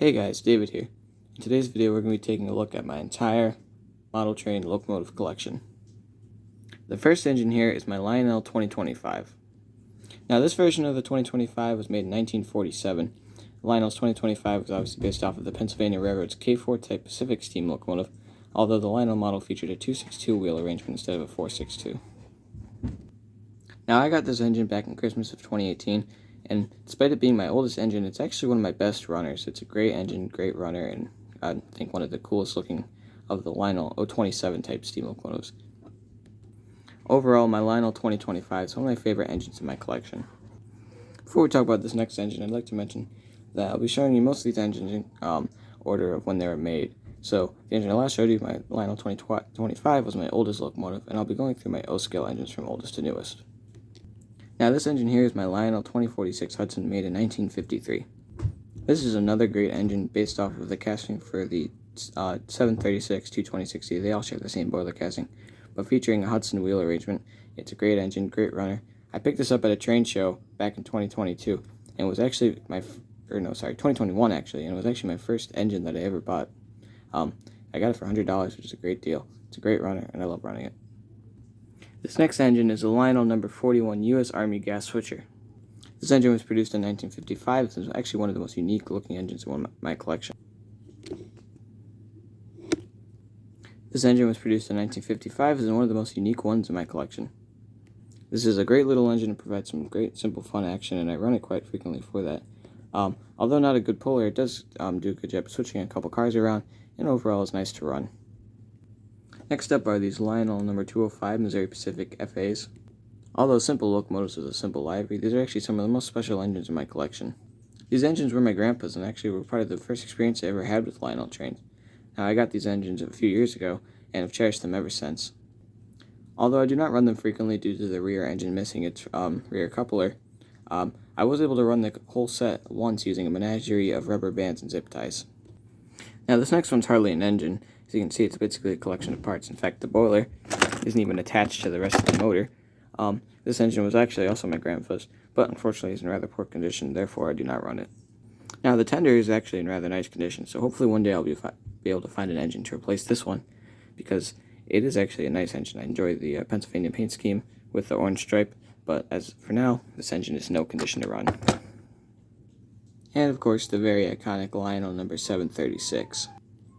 Hey guys, David here. In today's video we're going to be taking a look at my entire model train locomotive collection. The first engine here is my Lionel 2025. Now this version of the 2025 was made in 1947. Lionel's 2025 was obviously based off of the Pennsylvania Railroad's K4 type Pacific steam locomotive, although the Lionel model featured a 262 wheel arrangement instead of a 462. Now I got this engine back in Christmas of 2018, and despite it being my oldest engine, it's actually one of my best runners. It's a great engine, great runner, and I think one of the coolest looking of the Lionel 027 type steam locomotives. Overall, my Lionel 2025 is one of my favorite engines in my collection. Before we talk about this next engine, I'd like to mention that I'll be showing you most of these engines in order of when they were made. So the engine I last showed you, my Lionel 2025, was my oldest locomotive, and I'll be going through my O-scale engines from oldest to newest. Now this engine here is my Lionel 2046 Hudson, made in 1953. This is another great engine based off of the casting for the 736, 22060. They all share the same boiler casting, but featuring a Hudson wheel arrangement. It's a great engine, great runner. I picked this up at a train show back in 2022, and it was actually 2021 actually, and it was actually my first engine that I ever bought. I got it for $100, which is a great deal. It's a great runner, and I love running it. This next engine is the Lionel No. 41 U.S. Army gas switcher. This engine was produced in 1955. This is actually one of the most unique looking engines in my collection. This engine was produced in 1955 and is one of the most unique ones in my collection. This is a great little engine. It provides some great simple fun action, and I run it quite frequently for that. Although not a good puller, it does do a good job of switching a couple cars around, and overall is nice to run. Next up are these Lionel No. 205 Missouri Pacific FAs. Although simple locomotives with a simple livery, these are actually some of the most special engines in my collection. These engines were my grandpa's and actually were part of the first experience I ever had with Lionel trains. Now I got these engines a few years ago and have cherished them ever since. Although I do not run them frequently due to the rear engine missing its rear coupler, I was able to run the whole set once using a menagerie of rubber bands and zip ties. Now this next one's hardly an engine. As you can see, it's basically a collection of parts. In fact, the boiler isn't even attached to the rest of the motor. This engine was actually also my grandpa's, but unfortunately is in rather poor condition, therefore I do not run it. Now the tender is actually in rather nice condition, so hopefully one day I'll be able to find an engine to replace this one, because it is actually a nice engine. I enjoy the Pennsylvania paint scheme with the orange stripe, but as for now, this engine is in no condition to run. And of course, the very iconic Lionel No. 736.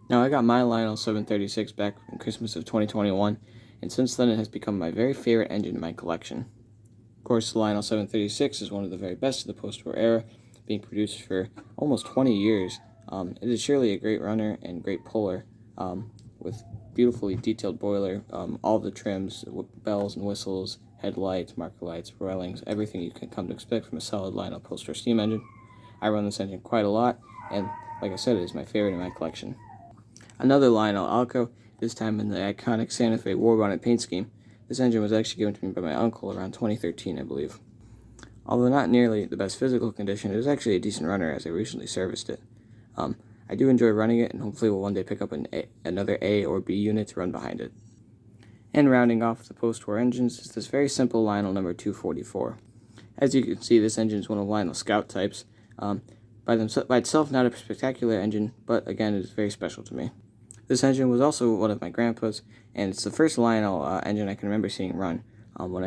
Now I got my Lionel 736 back in Christmas of 2021, and since then it has become my very favorite engine in my collection. Of course, the Lionel 736 is one of the very best of the post-war era, being produced for almost 20 years. It is surely a great runner and great puller, with beautifully detailed boiler, all the trims, bells and whistles, headlights, marker lights, railings, everything you can come to expect from a solid Lionel post-war steam engine. I run this engine quite a lot, and like I said, it is my favorite in my collection. Another Lionel Alco, this time in the iconic Santa Fe War Bonnet paint scheme. This engine was actually given to me by my uncle around 2013, I believe. Although not nearly the best physical condition, it was actually a decent runner as I recently serviced it. I do enjoy running it, and hopefully will one day pick up another A or B unit to run behind it. And rounding off the post-war engines is this very simple Lionel No. 244. As you can see, this engine is one of Lionel's Scout types. By itself, not a spectacular engine, but again, it is very special to me. This engine was also one of my grandpa's, and it's the first Lionel engine I can remember seeing run. When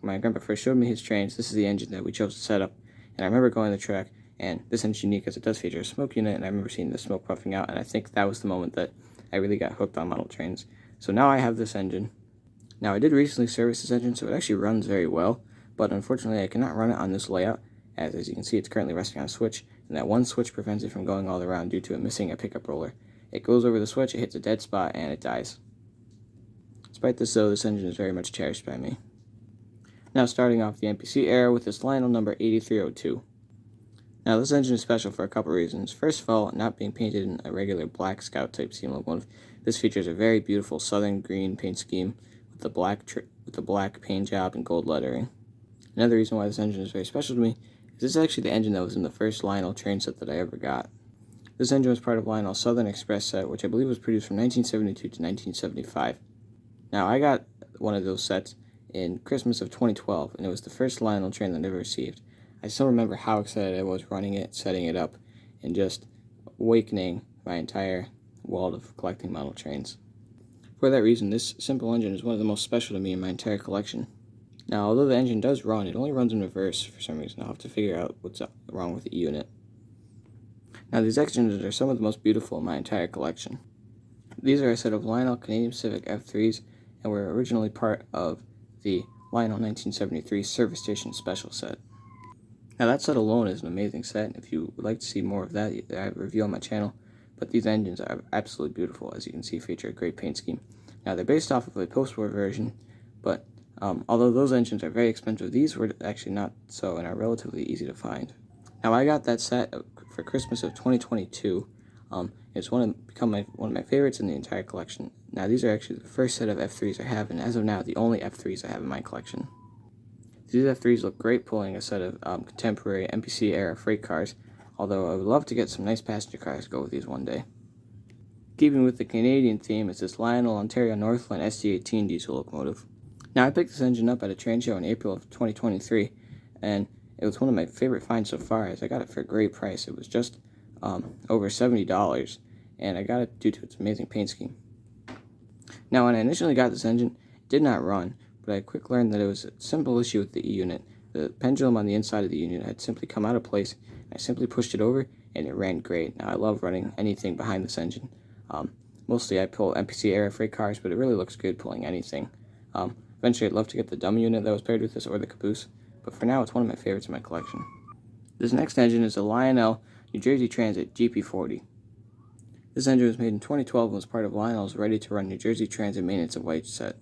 my grandpa first showed me his trains, this is the engine that we chose to set up, and I remember going to the track, and this engine's unique as it does feature a smoke unit, and I remember seeing the smoke puffing out, and I think that was the moment that I really got hooked on model trains. So now I have this engine. Now I did recently service this engine, so it actually runs very well, but unfortunately I cannot run it on this layout, as you can see it's currently resting on a switch, and that one switch prevents it from going all around due to it missing a pickup roller. It goes over the switch, it hits a dead spot, and it dies. Despite this though, this engine is very much cherished by me. Now starting off the NPC era with this Lionel No. 8302. Now this engine is special for a couple reasons. First of all, not being painted in a regular black Scout type steam locomotive, this features a very beautiful southern green paint scheme with the black paint job and gold lettering. Another reason why this engine is very special to me is this is actually the engine that was in the first Lionel train set that I ever got. This engine was part of Lionel's Southern Express set, which I believe was produced from 1972 to 1975. Now, I got one of those sets in Christmas of 2012, and it was the first Lionel train that I ever received. I still remember how excited I was running it, setting it up, and just awakening my entire world of collecting model trains. For that reason, this simple engine is one of the most special to me in my entire collection. Now, although the engine does run, it only runs in reverse for some reason. I'll have to figure out what's wrong with the unit. Now, these engines are some of the most beautiful in my entire collection. These are a set of Lionel Canadian Pacific F3s and were originally part of the Lionel 1973 Service Station Special set. Now, that set alone is an amazing set. If you would like to see more of that, I have a review on my channel. But these engines are absolutely beautiful, as you can see, feature a great paint scheme. Now, they're based off of a post-war version, but although those engines are very expensive, these were actually not so and are relatively easy to find. Now, I got that set for Christmas of 2022. It's become one of my favorites in the entire collection. Now, these are actually the first set of F3s I have, and as of now, the only F3s I have in my collection. These F3s look great pulling a set of contemporary MPC-era freight cars, although I would love to get some nice passenger cars to go with these one day. Keeping with the Canadian theme is this Lionel Ontario Northland ST18 diesel locomotive. Now, I picked this engine up at a train show in April of 2023, and it was one of my favorite finds so far, as I got it for a great price. It was just over $70, and I got it due to its amazing paint scheme. Now, when I initially got this engine, it did not run, but I quickly learned that it was a simple issue with the E-unit. The pendulum on the inside of the unit had simply come out of place. I simply pushed it over, and it ran great. Now, I love running anything behind this engine. Mostly I pull MPC-era freight cars, but it really looks good pulling anything. Eventually, I'd love to get the dummy unit that was paired with this or the caboose, but for now, it's one of my favorites in my collection. This next engine is a Lionel New Jersey Transit GP40. This engine was made in 2012 and was part of Lionel's Ready to Run New Jersey Transit Maintenance of White set.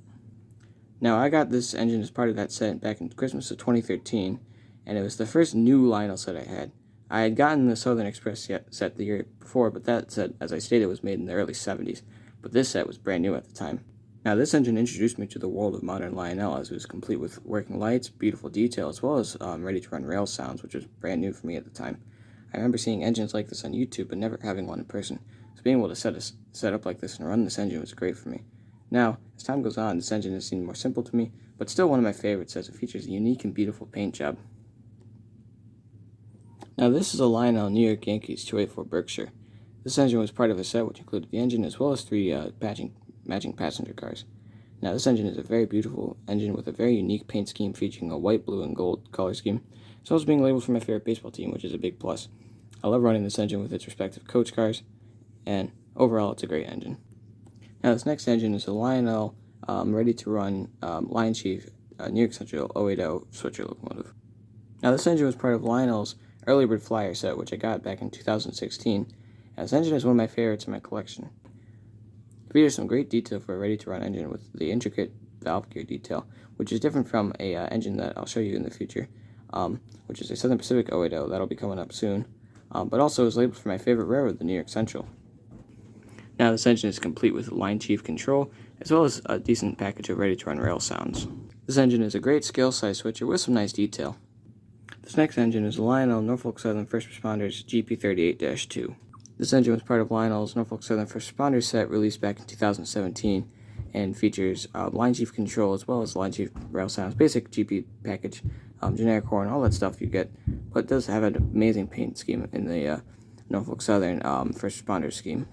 Now, I got this engine as part of that set back in Christmas of 2013, and it was the first new Lionel set I had. I had gotten the Southern Express set the year before, but that set, as I stated, was made in the early 70s, but this set was brand new at the time. Now, this engine introduced me to the world of modern Lionel, as it was complete with working lights, beautiful detail, as well as ready-to-run rail sounds, which was brand new for me at the time. I remember seeing engines like this on YouTube, but never having one in person, so being able to set up like this and run this engine was great for me. Now, as time goes on, this engine has seemed more simple to me, but still one of my favorites as it features a unique and beautiful paint job. Now, this is a Lionel New York Yankees 284 Berkshire. This engine was part of a set which included the engine as well as three matching passenger cars. Now, this engine is a very beautiful engine with a very unique paint scheme featuring a white, blue, and gold color scheme, as well as being labeled for my favorite baseball team, which is a big plus. I love running this engine with its respective coach cars, and overall, it's a great engine. Now, this next engine is a Lionel ready-to-run Lion Chief New York Central 080 switcher locomotive. Now, this engine was part of Lionel's Early Bird Flyer set, which I got back in 2016, and this engine is one of my favorites in my collection. It features some great detail for a ready-to-run engine with the intricate valve gear detail, which is different from a engine that I'll show you in the future, which is a Southern Pacific 080 that'll be coming up soon, but also is labeled for my favorite railroad, the New York Central. Now, this engine is complete with Line Chief control, as well as a decent package of ready-to-run rail sounds. This engine is a great scale-size switcher with some nice detail. This next engine is a Lionel Norfolk Southern First Responders GP38-2. This engine was part of Lionel's Norfolk Southern First Responders set released back in 2017 and features Line Chief control as well as Line Chief rail sounds, basic GP package, generic horn, all that stuff you get, but it does have an amazing paint scheme in the Norfolk Southern First Responders scheme.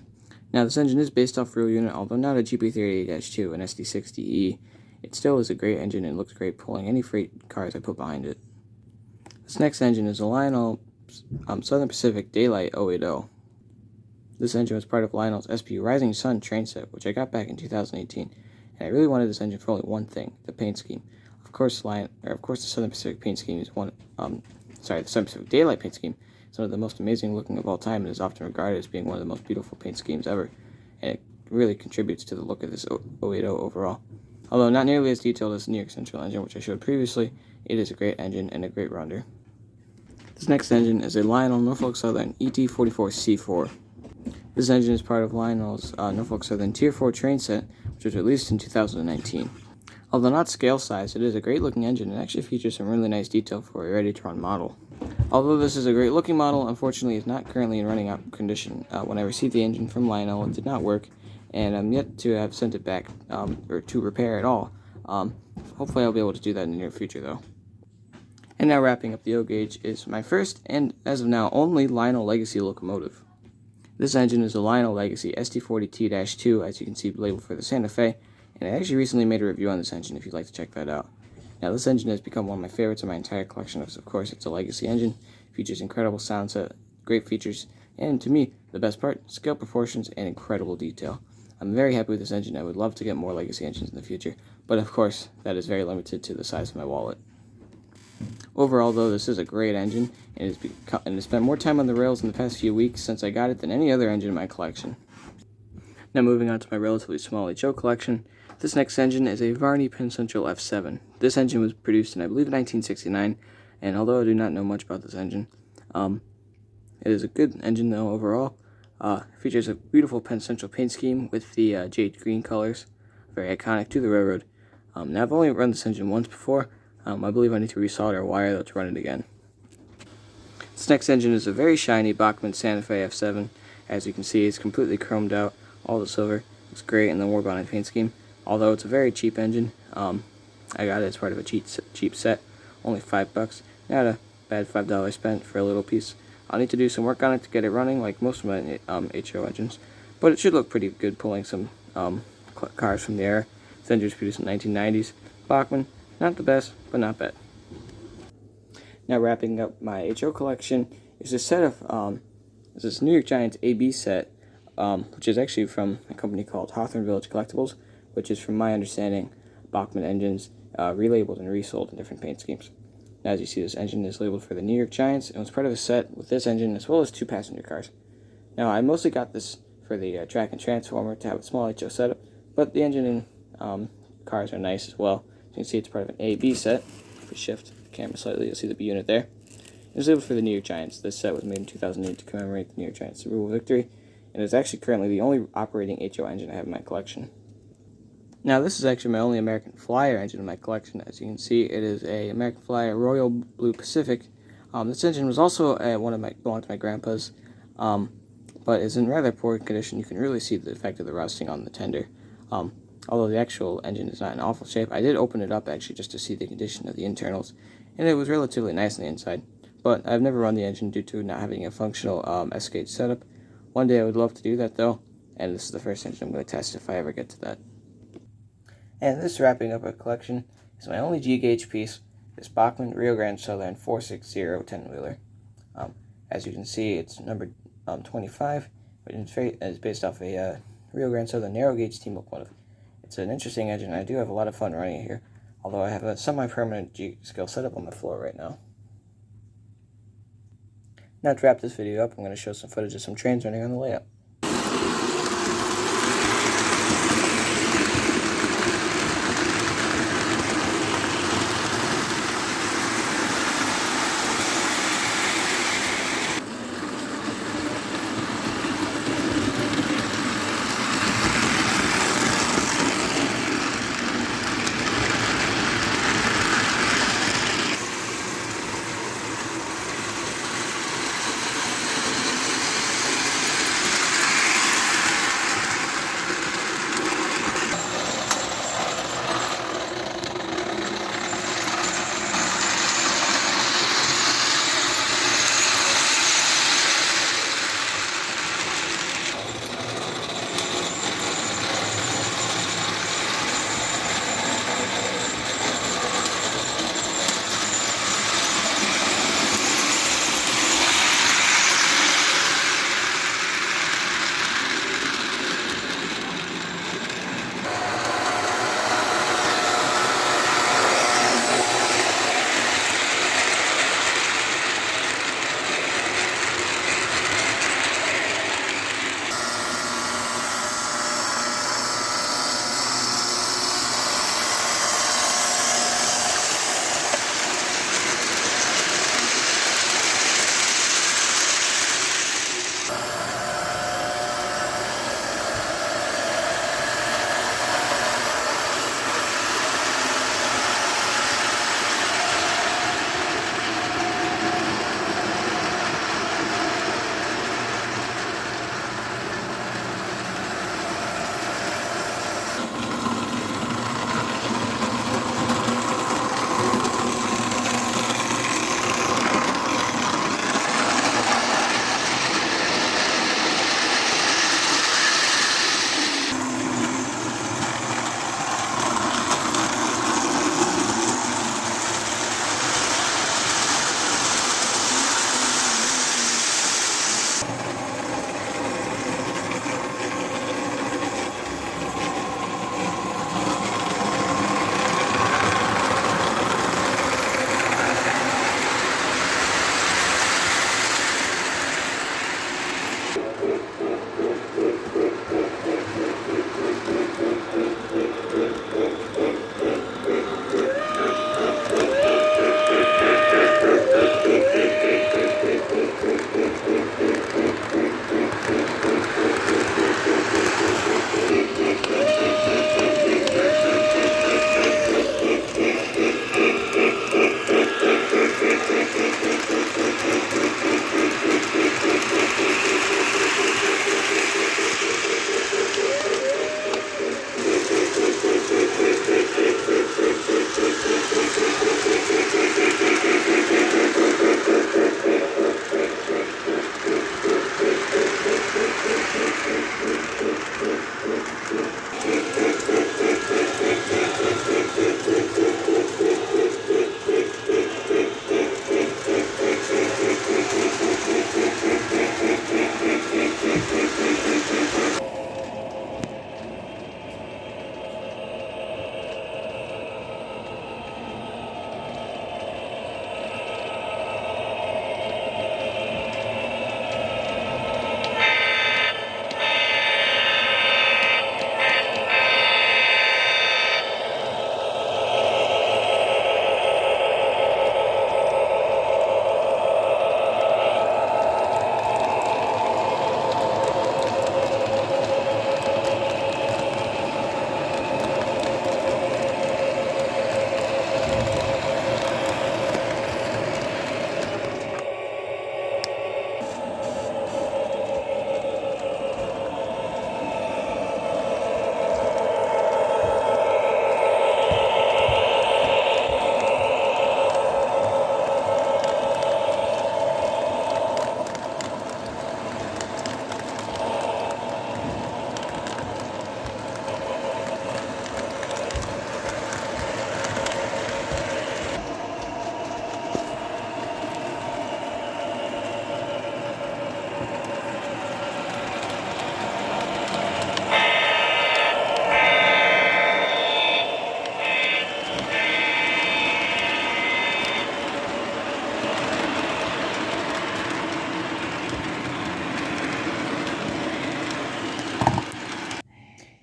Now, this engine is based off real unit, although not a GP38-2 and SD60E. It still is a great engine and looks great pulling any freight cars I put behind it. This next engine is a Lionel Southern Pacific Daylight 080. This engine was part of Lionel's SP Rising Sun train set, which I got back in 2018, and I really wanted this engine for only one thing: the paint scheme. Of course, the Southern Pacific paint scheme is the Southern Pacific Daylight paint scheme is one of the most amazing looking of all time and is often regarded as being one of the most beautiful paint schemes ever, and it really contributes to the look of this 080 overall. Although not nearly as detailed as the New York Central engine, which I showed previously, it is a great engine and a great rounder. This next engine is a Lionel Norfolk Southern ET44C4. This engine is part of Lionel's Norfolk Southern Tier 4 train set, which was released in 2019. Although not scale size, it is a great looking engine and actually features some really nice detail for a ready-to-run model. Although this is a great looking model, unfortunately it is not currently in running out condition. When I received the engine from Lionel, it did not work, and I'm yet to have sent it back or to repair at all. Hopefully I'll be able to do that in the near future though. And now wrapping up the O gauge is my first and, as of now, only Lionel Legacy locomotive. This engine is a Lionel Legacy ST40T-2, as you can see labeled for the Santa Fe, and I actually recently made a review on this engine if you'd like to check that out. Now, this engine has become one of my favorites in my entire collection, because of course it's a legacy engine, features incredible sound set, great features, and to me, the best part, scale proportions and incredible detail. I'm very happy with this engine. I would love to get more legacy engines in the future, but of course, that is very limited to the size of my wallet. Overall, though, this is a great engine, and it's spent more time on the rails in the past few weeks since I got it than any other engine in my collection. Now moving on to my relatively small HO collection, this next engine is a Varney Penn Central F7. This engine was produced in, I believe, 1969, and although I do not know much about this engine, it is a good engine though overall. It features a beautiful Penn Central paint scheme with the jade green colors, very iconic to the railroad. Now I've only run this engine once before. I believe I need to resolder a wire though to run it again. This next engine is a very shiny Bachman Santa Fe F7. As you can see, it's completely chromed out, all the silver. It's great in the war bonded paint scheme. Although it's a very cheap engine, I got it as part of a cheap set, only $5. Not a bad $5 spent for a little piece. I'll need to do some work on it to get it running, like most of my HO engines, but it should look pretty good pulling some cars from the era. This engine was produced in the 1990s. Bachman, not the best, but not bad. Now wrapping up my HO collection is a set of this New York Giants AB set, which is actually from a company called Hawthorne Village Collectibles, which is, from my understanding, Bachman engines relabeled and resold in different paint schemes. Now, as you see, this engine is labeled for the New York Giants, and was part of a set with this engine as well as 2 passenger cars. Now, I mostly got this for the track and transformer to have a small HO setup, but the engine and cars are nice as well. You can see it's part of an AB set. If we shift the camera slightly, you'll see the B unit there. It was labeled for the New York Giants. This set was made in 2008 to commemorate the New York Giants' Super Bowl victory, and is actually currently the only operating HO engine I have in my collection. Now, this is actually my only American Flyer engine in my collection. As you can see, it is a American Flyer Royal Blue Pacific. This engine was also belonged to my grandpa's, but is in rather poor condition. You can really see the effect of the rusting on the tender. Although the actual engine is not in awful shape, I did open it up actually just to see the condition of the internals, and it was relatively nice on the inside. But I've never run the engine due to not having a functional S-gauge setup. One day I would love to do that though, and this is the first engine I'm going to test if I ever get to that. And this wrapping up a collection is my only G-gauge piece, this Bachman Rio Grande Southern 460 10-wheeler. As you can see, it's numbered 25, but it's based off a Rio Grande Southern narrow gauge steam locomotive. It's an interesting engine, and I do have a lot of fun running it here, although I have a semi-permanent G-scale setup on my floor right now. Now to wrap this video up, I'm going to show some footage of some trains running on the layout.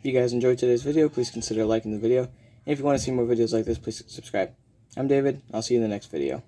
If you guys enjoyed today's video, please consider liking the video. And if you want to see more videos like this, please subscribe. I'm David. I'll see you in the next video.